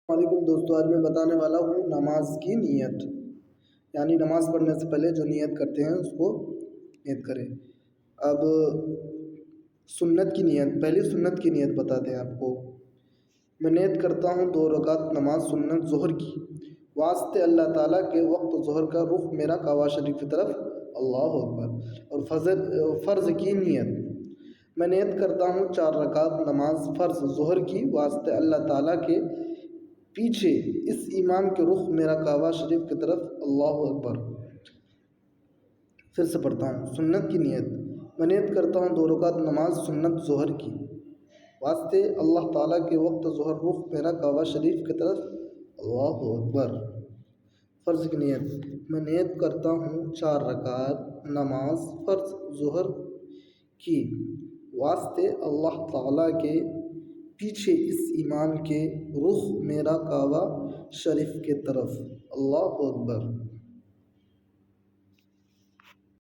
وعلیکم دوستو، آج میں بتانے والا ہوں نماز کی نیت، یعنی نماز پڑھنے سے پہلے جو نیت کرتے ہیں اس کو نیت کریں۔ اب سنت کی نیت، پہلی سنت کی نیت بتاتے ہیں آپ کو۔ میں نیت کرتا ہوں 2 رکعت نماز سنت ظہر کی، واسطے اللہ تعالیٰ کے وقت ظہر کا رخ میرا کعبہ شریف کی طرف، اللہ اکبر۔ اور فرض کی نیت، میں نیت کرتا ہوں 4 رکعت نماز فرض ظہر کی، واسطے اللہ تعالیٰ کے پیچھے اس امام کے رخ میرا کعبہ شریف کی طرف، اللہ اکبر۔ پھر سے پڑھتا ہوں۔ سنت کی نیت، میں نیت کرتا ہوں 2 رکعت نماز سنت ظہر کی، واسطے اللہ تعالیٰ کے وقت ظہر رخ میرا کعبہ شریف کی طرف، اللہ اکبر۔ فرض کی نیت، میں نیت کرتا ہوں 4 رکعت نماز فرض ظہر کی، واسطے اللہ تعالیٰ کے پیچھے اس امام کے رخ میرا کعبہ شریف کی طرف، اللہ اکبر۔